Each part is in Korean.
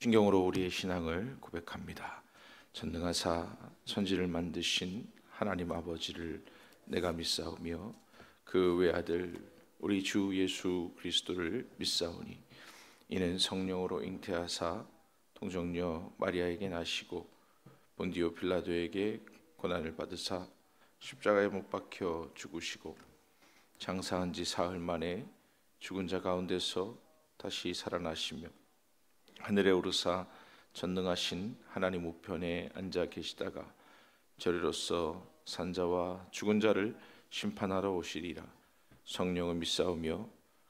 신경으로 우리의 신앙을 고백합니다. 전능하사 천지를 만드신 하나님 아버지를 내가 믿사오며 그 외아들 우리 주 예수 그리스도를 믿사오니 이는 성령으로 잉태하사 동정녀 마리아에게 나시고 본디오 빌라도에게 고난을 받으사 십자가에 못 박혀 죽으시고 장사한 지 사흘 만에 죽은 자 가운데서 다시 살아나시며 하늘에 오르사 전능하신 하나님 우편에 앉아 계시다가 저리로서 산자와 죽은 자를 심판하러 오시리라. 성령을 믿사오며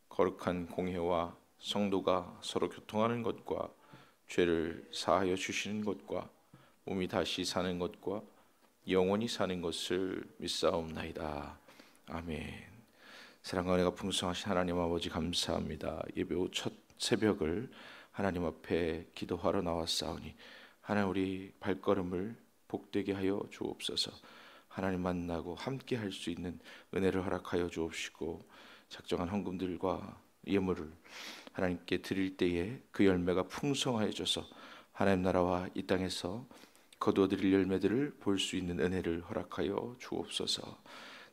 거룩한 공회와 성도가 서로 교통하는 것과 죄를 사하여 주시는 것과 몸이 다시 사는 것과 영원히 사는 것을 믿사옵나이다. 아멘. 사랑과 은혜가 풍성하신 하나님 아버지 감사합니다. 예배 후 첫 새벽을 하나님 앞에 기도하러 나왔사오니 하나님 우리 발걸음을 복되게 하여 주옵소서. 하나님 만나고 함께 할 수 있는 은혜를 허락하여 주옵시고 작정한 헌금들과 예물을 하나님께 드릴 때에 그 열매가 풍성하여져서 하나님 나라와 이 땅에서 거두어드릴 열매들을 볼 수 있는 은혜를 허락하여 주옵소서.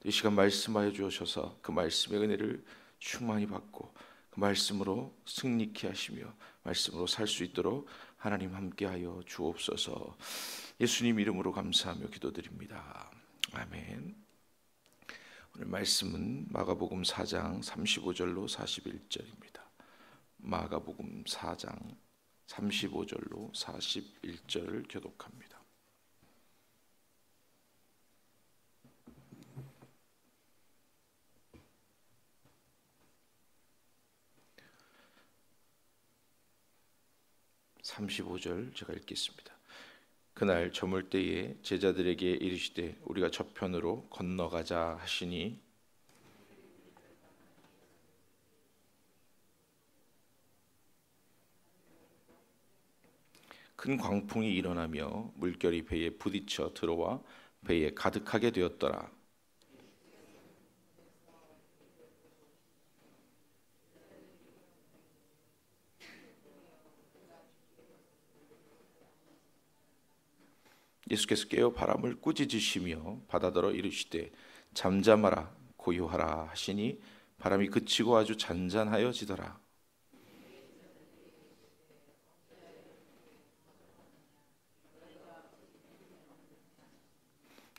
이 시간 말씀하여 주셔서 그 말씀의 은혜를 충만히 받고 그 말씀으로 승리케 하시며 말씀으로 살 수 있도록 하나님 함께하여 주옵소서. 예수님 이름으로 감사하며 기도드립니다. 아멘. 오늘 말씀은 마가복음 4장 35절로 41절입니다. 마가복음 4장 35절로 41절을 교독합니다. (35절) 제가 읽겠습니다. 그날 저물 때에 제자들에게 이르시되 우리가 저편으로 건너가자 하시니 큰 광풍이 일어나며 물결이 배에 부딪혀 들어와 배에 가득하게 되었더라. 예수께서 깨어 바람을 꾸짖으시며 바다더러 이르시되 잠잠하라 고요하라 하시니 바람이 그치고 아주 잔잔하여지더라.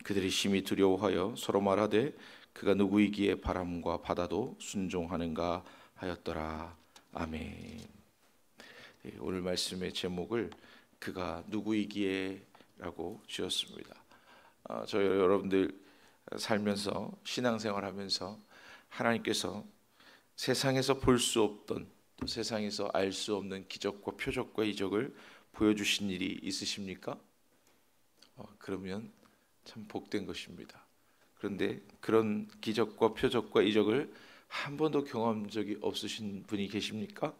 그들이 심히 두려워하여 서로 말하되 그가 누구이기에 바람과 바다도 순종하는가 하였더라. 아멘. 오늘 말씀의 제목을 그가 누구이기에 라고 지었습니다. 저 여러분들 살면서 신앙생활하면서 하나님께서 세상에서 볼 수 없던 또 세상에서 알 수 없는 기적과 표적과 이적을 보여주신 일이 있으십니까? 그러면 참 복된 것입니다. 그런데 그런 기적과 표적과 이적을 한 번도 경험한 적이 없으신 분이 계십니까?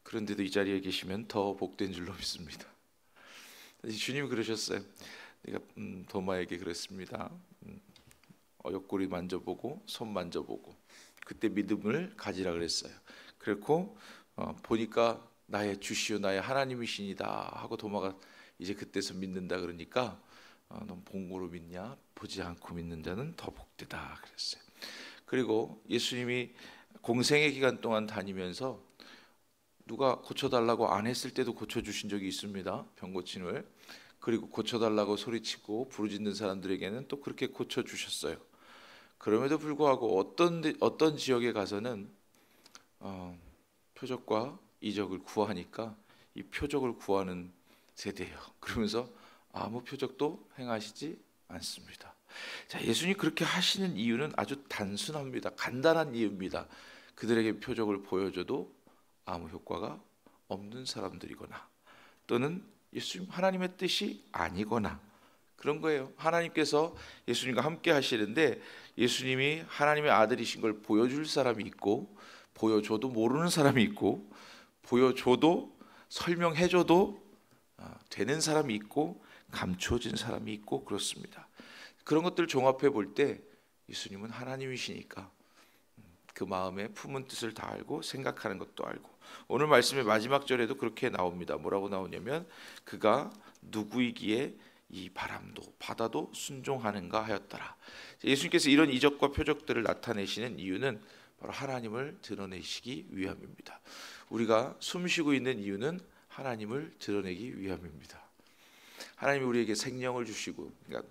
그런데도 이 자리에 계시면 더 복된 줄로 믿습니다. 주님이 그러셨어요. 내가 도마에게 그랬습니다. 옆구리 만져보고 손 만져보고 그때 믿음을 가지라 그랬어요. 그렇고 보니까 나의 주시오 나의 하나님이시니다 하고 도마가 이제 그때서 믿는다 그러니까 넌 본고로 믿냐? 보지 않고 믿는 자는 더 복되다 그랬어요. 그리고 예수님이 공생의 기간 동안 다니면서 누가 고쳐달라고 안 했을 때도 고쳐주신 적이 있습니다. 병 고침을. 그리고 고쳐달라고 소리치고 부르짖는 사람들에게는 또 그렇게 고쳐주셨어요. 그럼에도 불구하고 어떤 지역에 가서는 표적과 이적을 구하니까 이 표적을 구하는 세대예요. 그러면서 아무 표적도 행하시지 않습니다. 자, 예수님이 그렇게 하시는 이유는 아주 단순합니다. 간단한 이유입니다. 그들에게 표적을 보여줘도 아무 효과가 없는 사람들이거나 또는 예수님 하나님의 뜻이 아니거나 그런 거예요. 하나님께서 예수님과 함께 하시는데 예수님이 하나님의 아들이신 걸 보여줄 사람이 있고 보여줘도 모르는 사람이 있고 보여줘도 설명해줘도 되는 사람이 있고 감추어진 사람이 있고 그렇습니다. 그런 것들을 종합해 볼 때 예수님은 하나님이시니까 그 마음에 품은 뜻을 다 알고 생각하는 것도 알고 오늘 말씀의 마지막 절에도 그렇게 나옵니다. 뭐라고 나오냐면 그가 누구이기에 이 바람도 바다도 순종하는가 하였더라. 예수님께서 이런 이적과 표적들을 나타내시는 이유는 바로 하나님을 드러내시기 위함입니다. 우리가 숨쉬고 있는 이유는 하나님을 드러내기 위함입니다. 하나님이 우리에게 생명을 주시고, 그러니까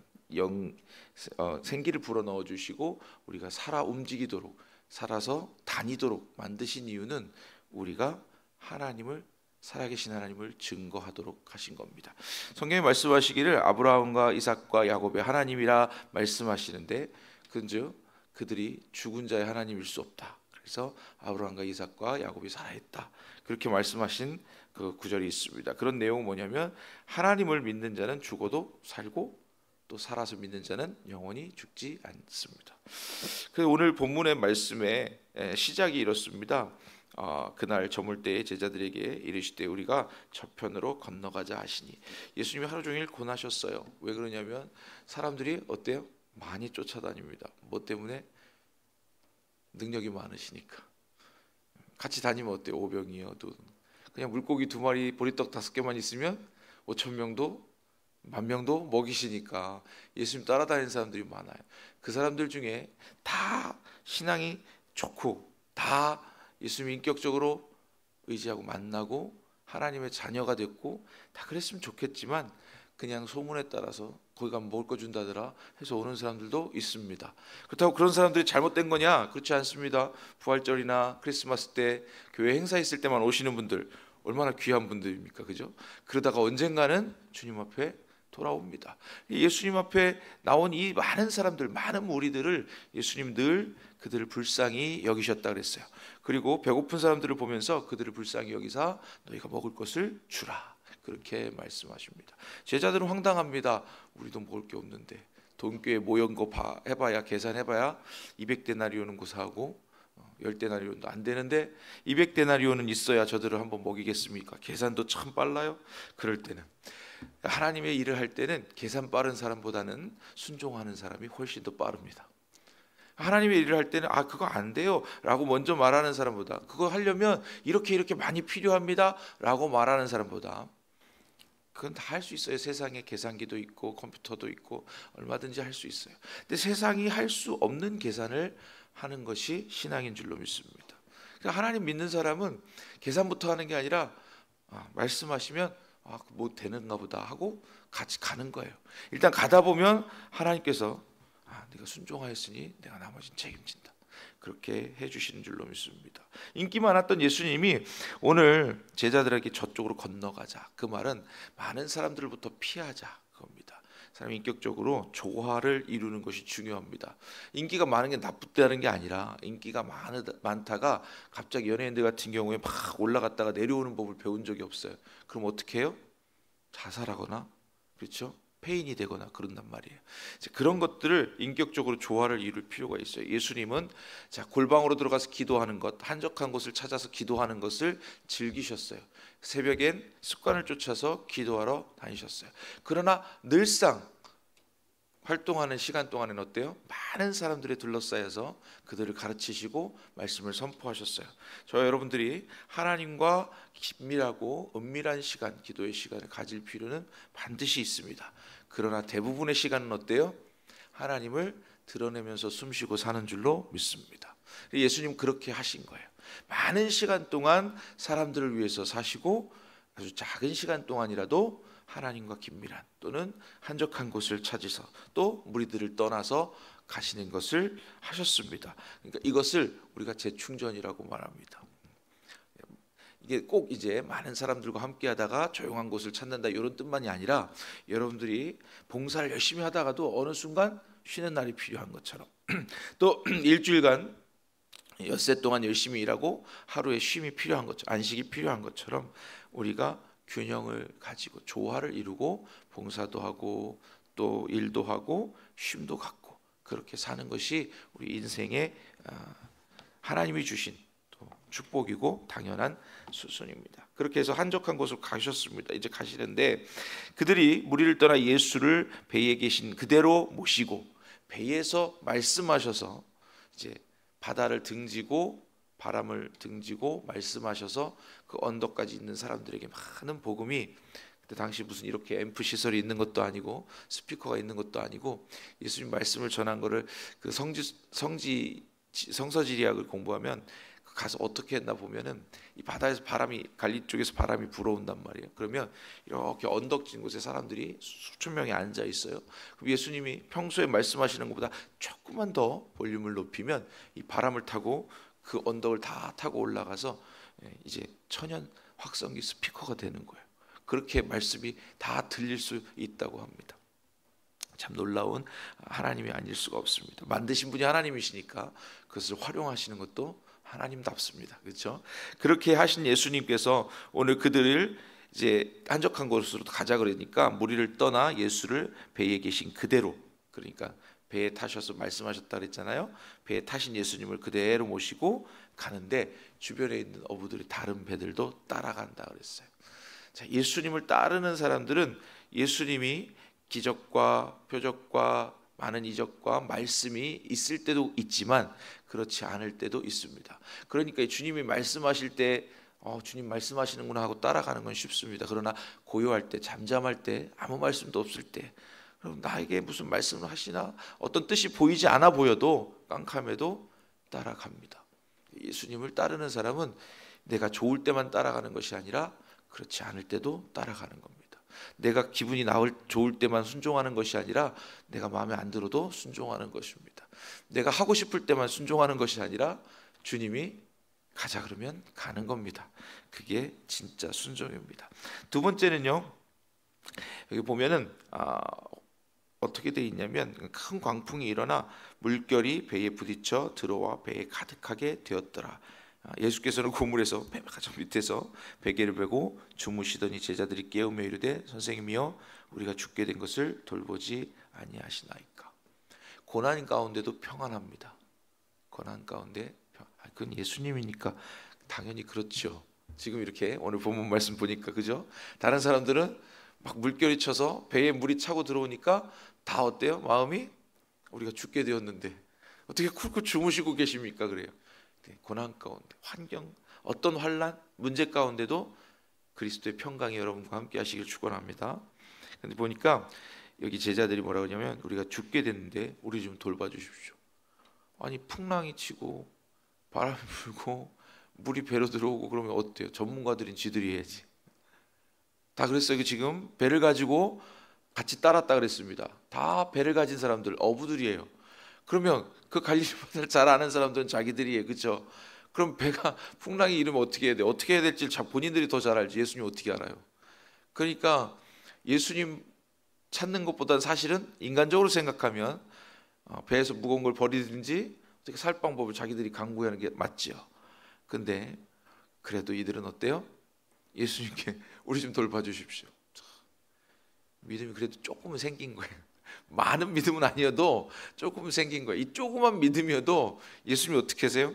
생기를 불어넣어 주시고 우리가 살아 움직이도록, 살아서 다니도록 만드신 이유는 우리가 하나님을, 살아계신 하나님을 증거하도록 하신 겁니다. 성경에 말씀하시기를 아브라함과 이삭과 야곱의 하나님이라 말씀하시는데, 그런즉 그들이 죽은 자의 하나님일 수 없다. 그래서 아브라함과 이삭과 야곱이 살아있다. 그렇게 말씀하신 그 구절이 있습니다. 그런 내용은 뭐냐면 하나님을 믿는 자는 죽어도 살고 또 살아서 믿는 자는 영원히 죽지 않습니다. 그래서 오늘 본문의 말씀의 시작이 이렇습니다. 그날 저물 때에 제자들에게 이르시되 우리가 저편으로 건너가자 하시니, 예수님이 하루 종일 고나셨어요. 왜 그러냐면 사람들이 어때요? 많이 쫓아다닙니다. 뭐 때문에? 능력이 많으시니까. 같이 다니면 어때요? 오병이어도 그냥 물고기 2마리, 보리떡 5개만 있으면 5,000명도 10,000명도 먹이시니까 예수님 따라다니는 사람들이 많아요. 그 사람들 중에 다 신앙이 좋고 다 예수님 인격적으로 의지하고 만나고 하나님의 자녀가 됐고 다 그랬으면 좋겠지만, 그냥 소문에 따라서 거기 가면 먹을 거 준다더라 해서 오는 사람들도 있습니다. 그렇다고 그런 사람들이 잘못된 거냐? 그렇지 않습니다. 부활절이나 크리스마스 때 교회 행사 있을 때만 오시는 분들 얼마나 귀한 분들입니까? 그죠? 그러다가 언젠가는 주님 앞에 돌아옵니다. 예수님 앞에 나온 이 많은 사람들, 많은 무리들을 예수님 늘 그들을 불쌍히 여기셨다 그랬어요. 그리고 배고픈 사람들을 보면서 그들을 불쌍히 여기사 너희가 먹을 것을 주라, 그렇게 말씀하십니다. 제자들은 황당합니다. 우리도 먹을 게 없는데 돈교에 모연 거 해봐야, 계산해봐야 200데나리온은 구사하고 10데나리온도 안 되는데 200데나리온은 있어야 저들을 한번 먹이겠습니까? 계산도 참 빨라요. 그럴 때는, 하나님의 일을 할 때는 계산 빠른 사람보다는 순종하는 사람이 훨씬 더 빠릅니다. 하나님의 일을 할 때는 그거 안 돼요 라고 먼저 말하는 사람보다, 그거 하려면 이렇게 많이 필요합니다 라고 말하는 사람보다, 그건 다 할 수 있어요. 세상에 계산기도 있고 컴퓨터도 있고 얼마든지 할 수 있어요. 근데 세상이 할 수 없는 계산을 하는 것이 신앙인 줄로 믿습니다. 그러니까 하나님 믿는 사람은 계산부터 하는 게 아니라 말씀하시면 뭐 되는가 보다 하고 같이 가는 거예요. 일단 가다 보면 하나님께서 네가 순종하였으니 내가 나머지는 책임진다, 그렇게 해주시는 줄로 믿습니다. 인기 많았던 예수님이 오늘 제자들에게 저쪽으로 건너가자, 그 말은 많은 사람들부터 피하자 그겁니다. 사람이 인격적으로 조화를 이루는 것이 중요합니다. 인기가 많은 게 나쁘다는 게 아니라, 인기가 많다가 갑자기 연예인들 같은 경우에 막 올라갔다가 내려오는 법을 배운 적이 없어요. 그럼 어떻게 해요? 자살하거나, 그렇죠? 폐인이 되거나 그런단 말이에요. 그런 것들을 인격적으로 조화를 이룰 필요가 있어요. 예수님은 골방으로 들어가서 기도하는 것, 한적한 곳을 찾아서 기도하는 것을 즐기셨어요. 새벽엔 습관을 쫓아서 기도하러 다니셨어요. 그러나 늘상 활동하는 시간 동안에는 어때요? 많은 사람들에 둘러싸여서 그들을 가르치시고 말씀을 선포하셨어요. 저와 여러분들이 하나님과 긴밀하고 은밀한 시간, 기도의 시간을 가질 필요는 반드시 있습니다. 그러나 대부분의 시간은 어때요? 하나님을 드러내면서 숨쉬고 사는 줄로 믿습니다. 예수님 그렇게 하신 거예요. 많은 시간 동안 사람들을 위해서 사시고 아주 작은 시간 동안이라도 하나님과 긴밀한 또는 한적한 곳을 찾으셔서 또 무리들을 떠나서 가시는 것을 하셨습니다. 그러니까 이것을 우리가 재충전이라고 말합니다. 이게 꼭 이제 많은 사람들과 함께하다가 조용한 곳을 찾는다 이런 뜻만이 아니라, 여러분들이 봉사를 열심히 하다가도 어느 순간 쉬는 날이 필요한 것처럼 또 일주일간 엿새 동안 열심히 일하고 하루에 쉼이 필요한 것처럼, 안식이 필요한 것처럼 우리가 균형을 가지고 조화를 이루고 봉사도 하고 또 일도 하고 쉼도 갖고 그렇게 사는 것이 우리 인생의 하나님이 주신 또 축복이고 당연한 수순입니다. 그렇게 해서 한적한 곳으로 가셨습니다. 이제 가시는데 그들이 무리를 떠나 예수를 배에 계신 그대로 모시고 배에서 말씀하셔서 이제 바다를 등지고 바람을 등지고 말씀하셔서 그 언덕까지 있는 사람들에게 많은 복음이, 그때 당시 무슨 이렇게 앰프 시설이 있는 것도 아니고 스피커가 있는 것도 아니고 예수님 말씀을 전한 거를 그 성서지리학을 공부하면 가서 어떻게 했나 보면은 이 바다에서 바람이, 갈리 쪽에서 바람이 불어온단 말이에요. 그러면 이렇게 언덕진 곳에 사람들이 수천 명이 앉아 있어요. 그럼 예수님이 평소에 말씀하시는 것보다 조금만 더 볼륨을 높이면 이 바람을 타고 그 언덕을 다 타고 올라가서 이제 천연 확성기 스피커가 되는 거예요. 그렇게 말씀이 다 들릴 수 있다고 합니다. 참 놀라운 하나님이 아닐 수가 없습니다. 만드신 분이 하나님이시니까 그것을 활용하시는 것도 하나님답습니다. 그렇죠? 그렇게 하신 예수님께서 오늘 그들을 이제 한적한 곳으로 가자 그러니까 무리를 떠나 예수를 배에 계신 그대로, 그러니까 배에 타셔서 말씀하셨다 그랬잖아요. 배에 타신 예수님을 그대로 모시고 가는데 주변에 있는 어부들이 다른 배들도 따라간다 그랬어요. 자, 예수님을 따르는 사람들은 예수님이 기적과 표적과 많은 이적과 말씀이 있을 때도 있지만 그렇지 않을 때도 있습니다. 그러니까 주님이 말씀하실 때 주님 말씀하시는구나 하고 따라가는 건 쉽습니다. 그러나 고요할 때, 잠잠할 때, 아무 말씀도 없을 때, 그럼 나에게 무슨 말씀을 하시나, 어떤 뜻이 보이지 않아 보여도 깜깜해도 따라갑니다. 예수님을 따르는 사람은 내가 좋을 때만 따라가는 것이 아니라 그렇지 않을 때도 따라가는 겁니다. 내가 기분이 좋을 때만 순종하는 것이 아니라 내가 마음에 안 들어도 순종하는 것입니다. 내가 하고 싶을 때만 순종하는 것이 아니라 주님이 가자 그러면 가는 겁니다. 그게 진짜 순종입니다. 두 번째는요, 여기 보면은 어떻게 돼 있냐면 큰 광풍이 일어나 물결이 배에 부딪혀 들어와 배에 가득하게 되었더라. 예수께서는 고물에서 가장 밑에서 베개를 베고 주무시더니 제자들이 깨우며 이르되 선생님이여 우리가 죽게 된 것을 돌보지 아니하시나이까. 고난 가운데도 평안합니다. 고난 가운데 그건 예수님이니까 당연히 그렇죠. 지금 이렇게 오늘 본문 말씀 보니까 그죠? 다른 사람들은 막 물결이 쳐서 배에 물이 차고 들어오니까 다 어때요? 마음이 우리가 죽게 되었는데 어떻게 쿨쿨 주무시고 계십니까? 그래요. 고난 가운데, 환경, 어떤 환난, 문제 가운데도 그리스도의 평강이 여러분과 함께 하시길 축원합니다. 근데 보니까 여기 제자들이 뭐라고 하냐면 우리가 죽게 됐는데 우리 좀 돌봐주십시오. 아니 풍랑이 치고 바람이 불고 물이 배로 들어오고 그러면 어때요? 전문가들인 지들이 해야지. 다 그랬어요. 지금 배를 가지고 같이 따랐다 그랬습니다. 다 배를 가진 사람들, 어부들이에요. 그러면 그 갈릴리바다를 잘 아는 사람들은 자기들이에요. 그렇죠? 그럼 배가 풍랑이 일으면 어떻게 해야 돼? 어떻게 해야 될지 본인들이 더 잘 알지. 예수님 어떻게 알아요? 그러니까 예수님 찾는 것보다는 사실은 인간적으로 생각하면 배에서 무거운 걸 버리든지 어떻게 살 방법을 자기들이 강구하는 게 맞죠. 근데 그래도 이들은 어때요? 예수님께 우리 좀 돌봐주십시오. 믿음이 그래도 조금은 생긴 거예요. 많은 믿음은 아니어도 조금 생긴 거예요. 이 조그만 믿음이어도 예수님이 어떻게 하세요?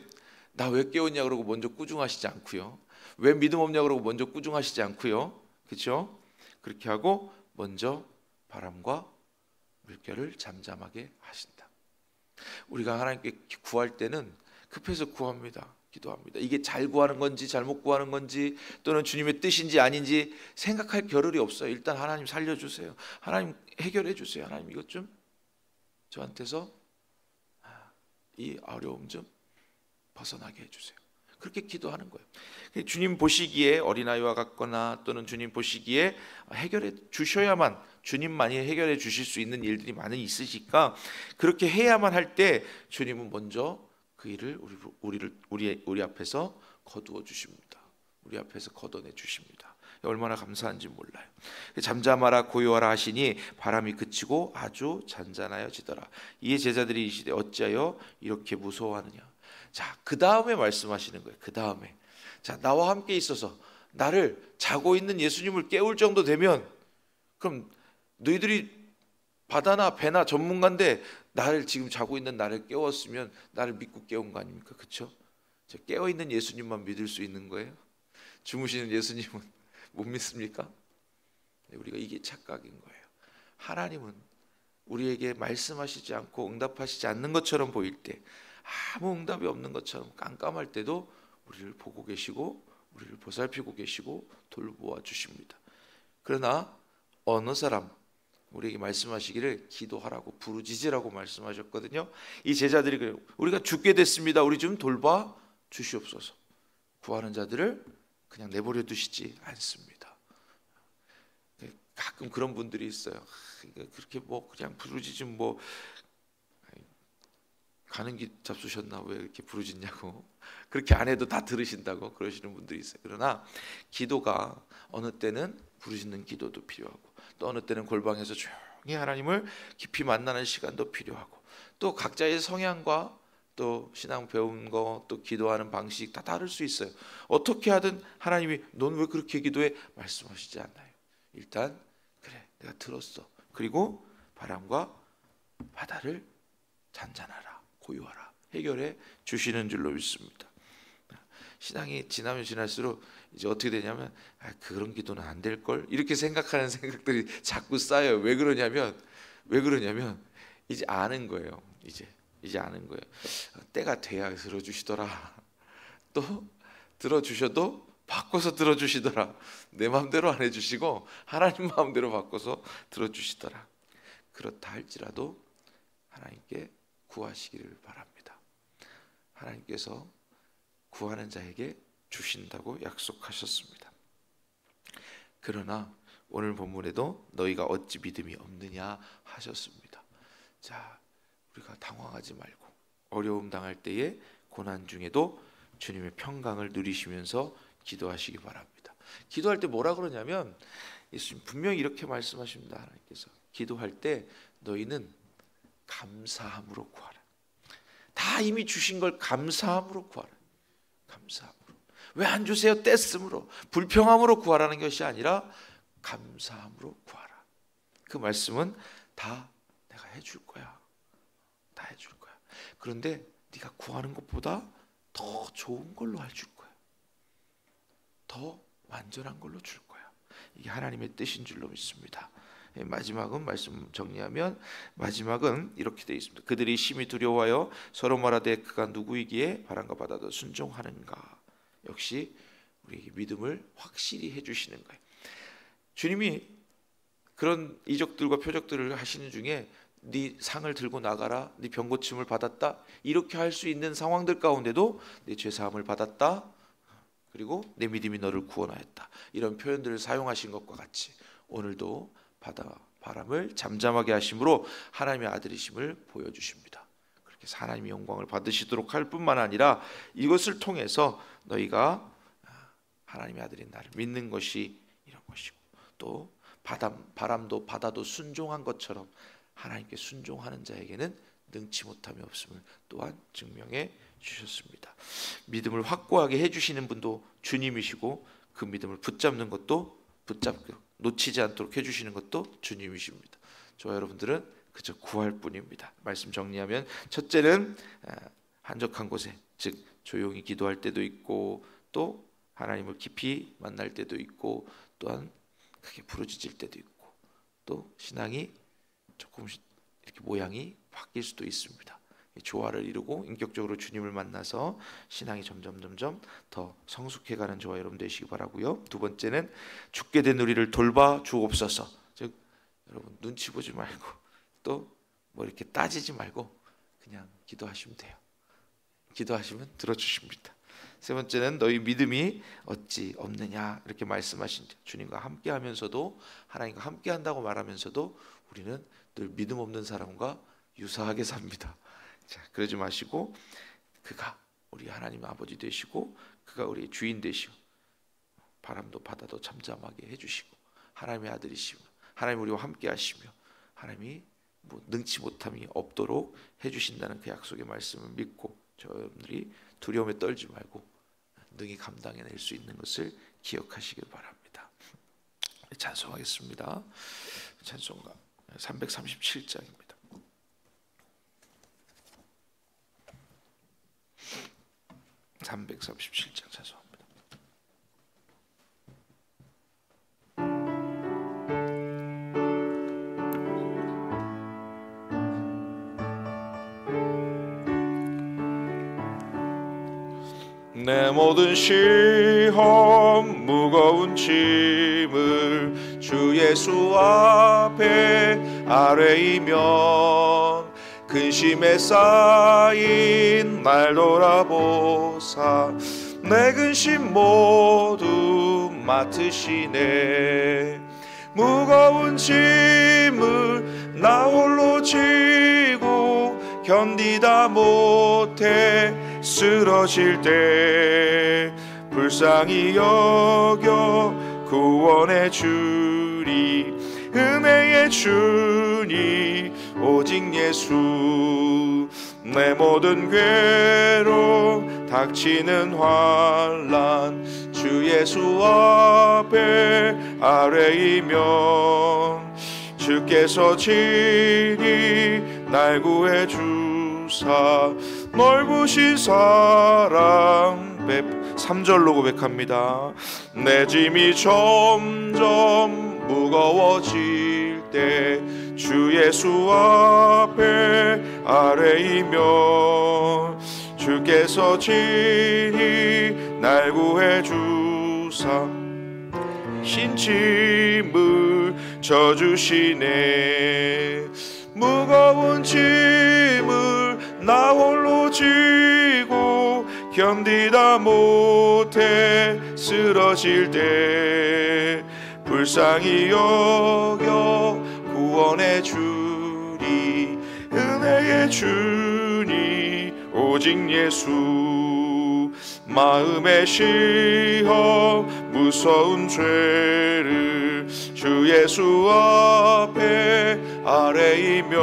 나 왜 깨웠냐 그러고 먼저 꾸중하시지 않고요. 왜 믿음 없냐 그러고 먼저 꾸중하시지 않고요. 그렇죠? 그렇게 하고 먼저 바람과 물결을 잠잠하게 하신다. 우리가 하나님께 구할 때는 급해서 구합니다. 기도합니다. 이게 잘 구하는 건지 잘못 구하는 건지 또는 주님의 뜻인지 아닌지 생각할 겨를이 없어요. 일단 하나님 살려주세요. 하나님 해결해 주세요. 하나님 이것 좀 저한테서 이 어려움 좀 벗어나게 해주세요. 그렇게 기도하는 거예요. 주님 보시기에 어린아이와 같거나 또는 주님 보시기에 해결해 주셔야만, 주님만이 해결해 주실 수 있는 일들이 많이 있으시니까 그렇게 해야만 할 때 주님은 먼저 그 일을 우리 앞에서 거두어 주십니다. 우리 앞에서 걷어내 주십니다. 얼마나 감사한지 몰라요. 잠잠하라 고요하라 하시니 바람이 그치고 아주 잔잔하여지더라. 이에 제자들이 이르시되 어찌하여 이렇게 무서워하느냐. 자, 그 다음에 말씀하시는 거예요. 그 다음에 자, 나와 함께 있어서 나를 자고 있는 예수님을 깨울 정도 되면 그럼 너희들이 바다나 배나 전문가인데 나를 지금 자고 있는 나를 깨웠으면 나를 믿고 깨운 거 아닙니까? 그렇죠? 깨어있는 예수님만 믿을 수 있는 거예요. 주무시는 예수님은 못 믿습니까? 우리가 이게 착각인 거예요. 하나님은 우리에게 말씀하시지 않고 응답하시지 않는 것처럼 보일 때, 아무 응답이 없는 것처럼 깜깜할 때도 우리를 보고 계시고 우리를 보살피고 계시고 돌보아 주십니다. 그러나 어느 사람 우리에게 말씀하시기를 기도하라고 부르짖으라고 말씀하셨거든요. 이 제자들이 그래요. 우리가 죽게 됐습니다. 우리 좀 돌봐 주시옵소서. 구하는 자들을 그냥 내버려 두시지 않습니다. 가끔 그런 분들이 있어요. 그렇게 뭐 그냥 부르짖으면 뭐 가는 길 잡수셨나 왜 이렇게 부르짖냐고, 그렇게 안 해도 다 들으신다고 그러시는 분들이 있어요. 그러나 기도가 어느 때는 부르짖는 기도도 필요하고 또 어느 때는 골방에서 조용히 하나님을 깊이 만나는 시간도 필요하고 또 각자의 성향과 또 신앙 배운 거 또 기도하는 방식 다 다를 수 있어요. 어떻게 하든 하나님이 넌 왜 그렇게 기도해? 말씀하시지 않나요. 일단 그래 내가 들었어. 그리고 바람과 바다를 잔잔하라 고요하라 해결해 주시는 줄로 믿습니다. 신앙이 지나면 지날수록 이제 어떻게 되냐면 그런 기도는 안 될 걸 이렇게 생각하는 생각들이 자꾸 쌓여요. 왜 그러냐면 이제 아는 거예요. 이제 아는 거예요. 때가 돼야 들어주시더라. 또 들어주셔도 바꿔서 들어주시더라. 내 마음대로 안 해주시고 하나님 마음대로 바꿔서 들어주시더라. 그렇다 할지라도 하나님께 구하시기를 바랍니다. 하나님께서 구하는 자에게 주신다고 약속하셨습니다. 그러나 오늘 본문에도 너희가 어찌 믿음이 없느냐 하셨습니다. 자, 우리가 당황하지 말고 어려움 당할 때에 고난 중에도 주님의 평강을 누리시면서 기도하시기 바랍니다. 기도할 때 뭐라 그러냐면 예수님 분명히 이렇게 말씀하십니다. 하나님께서 기도할 때 너희는 감사함으로 구하라. 다 이미 주신 걸 감사함으로 구하라. 감사함으로. 왜 안 주세요? 떼쓰므로 불평함으로 구하라는 것이 아니라 감사함으로 구하라. 그 말씀은 다 내가 해줄 거야. 다 해줄 거야. 그런데 네가 구하는 것보다 더 좋은 걸로 해줄 거야. 더 완전한 걸로 줄 거야. 이게 하나님의 뜻인 줄로 믿습니다. 마지막은 말씀 정리하면 마지막은 이렇게 되어 있습니다. 그들이 심히 두려워하여 서로 말하되 그가 누구이기에 바람과 바다도 순종하는가. 역시 우리에게 믿음을 확실히 해주시는 거예요. 주님이 그런 이적들과 표적들을 하시는 중에 네 상을 들고 나가라, 네 병 고침을 받았다 이렇게 할 수 있는 상황들 가운데도 내 죄 사함을 받았다, 그리고 내 믿음이 너를 구원하였다 이런 표현들을 사용하신 것과 같이 오늘도 바다 바람을 잠잠하게 하심으로 하나님의 아들이심을 보여주십니다. 그렇게 해서 하나님의 영광을 받으시도록 할 뿐만 아니라 이것을 통해서 너희가 하나님의 아들인 나를 믿는 것이 이런 것이고 또 바람도 바다도 순종한 것처럼 하나님께 순종하는 자에게는 능치 못함이 없음을 또한 증명해 주셨습니다. 믿음을 확고하게 해주시는 분도 주님이시고 그 믿음을 붙잡는 것도 붙잡고 놓치지 않도록 해주시는 것도 주님이십니다. 저와 여러분들은 그저 구할 뿐입니다. 말씀 정리하면 첫째는 한적한 곳에 즉 조용히 기도할 때도 있고 또 하나님을 깊이 만날 때도 있고 또한 크게 부르짖을 때도 있고 또 신앙이 조금씩 이렇게 모양이 바뀔 수도 있습니다. 조화를 이루고 인격적으로 주님을 만나서 신앙이 점점 더 성숙해가는 저와 여러분 되시기 바라고요. 두 번째는 죽게 된 우리를 돌봐 주옵소서. 즉 여러분 눈치 보지 말고 또 뭐 이렇게 따지지 말고 그냥 기도하시면 돼요. 기도하시면 들어주십니다. 세 번째는 너희 믿음이 어찌 없느냐 이렇게 말씀하신 주님과 함께하면서도 하나님과 함께한다고 말하면서도 우리는 늘 믿음 없는 사람과 유사하게 삽니다. 자, 그러지 마시고 그가 우리 하나님 아버지 되시고 그가 우리 주인 되시고 바람도 바다도 잠잠하게 해주시고 하나님의 아들이시고 하나님 우리와 함께 하시며 하나님이 뭐 능치 못함이 없도록 해주신다는 그 약속의 말씀을 믿고 저희들이 두려움에 떨지 말고 능히 감당해낼 수 있는 것을 기억하시길 바랍니다. 찬송하겠습니다. 찬송가 337장입니다. 찬송합니다. 내 모든 시험 무거운 짐을 주 예수 앞에 아뢰이면 근심에 쌓인 날 돌아보사 내 근심 모두 맡으시네. 무거운 짐을 나 홀로 지고 견디다 못해 쓰러질 때 불쌍히 여겨 구원해 주리. 은혜의 주님 오직 예수. 내 모든 괴로움 닥치는 환난 주 예수 앞에 아뢰이면 주께서 친히 날 구해 주사 넓으신 사랑 3절로 고백합니다. 내 짐이 점점 무거워질 때 주 예수 앞에 아뢰이면 주께서 친히 날 구해 주사 흰 짐을 져주시네. 무거운 짐을 나 홀로 지고 견디다 못해 쓰러질 때 불쌍히 여겨 구원해 주리. 은혜의 주님 오직 예수. 마음의 시험 무서운 죄를 주 예수 앞에 아뢰이면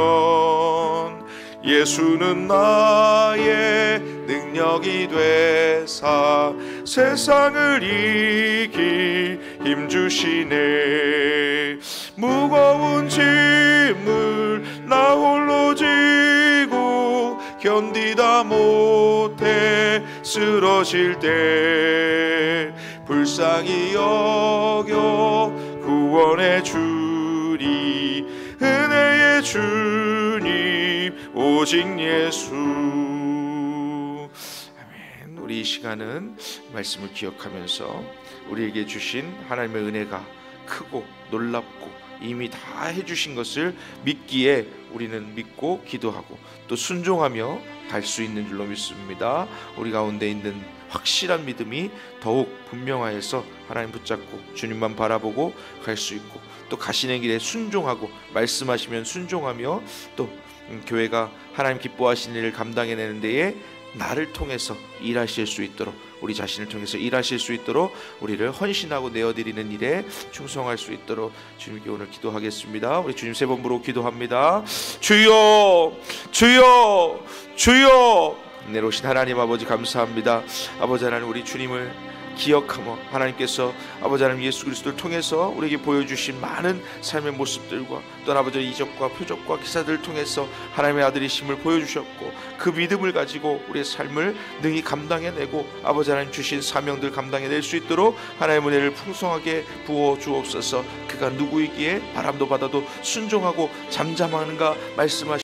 예수는 나의 능력이 되사 세상을 이길 힘 주시네. 무거운 짐을 나 홀로 지고 견디다 못해 쓰러질 때 불쌍히 여겨 구원해 주리. 은혜의 주님 오직 예수. 아멘. 우리 이 시간은 말씀을 기억하면서 우리에게 주신 하나님의 은혜가 크고 놀랍고 이미 다 해주신 것을 믿기에 우리는 믿고 기도하고 또 순종하며 갈 수 있는 줄로 믿습니다. 우리 가운데 있는 확실한 믿음이 더욱 분명하여서 하나님 붙잡고 주님만 바라보고 갈 수 있고 또 가시는 길에 순종하고 말씀하시면 순종하며 또 교회가 하나님 기뻐하시는 일을 감당해내는 데에 나를 통해서 일하실 수 있도록 우리 자신을 통해서 일하실 수 있도록 우리를 헌신하고 내어드리는 일에 충성할 수 있도록 주님께 오늘 기도하겠습니다. 우리 주님 세 번 부르고 기도합니다. 주여 주여 주여. 내려오신 하나님 아버지 감사합니다. 아버지 하나님 우리 주님을 기억하며 하나님께서 아버지 하나님 예수 그리스도를 통해서 우리에게 보여주신 많은 삶의 모습들과 또 아버지의 이적과 표적과 기사들을 통해서 하나님의 아들이심을 보여주셨고 그 믿음을 가지고 우리의 삶을 능히 감당해내고 아버지 하나님 주신 사명들 감당해낼 수 있도록 하나님의 은혜를 풍성하게 부어 주옵소서. 그가 누구이기에 바람도 바다도 순종하고 잠잠하는가 말씀하시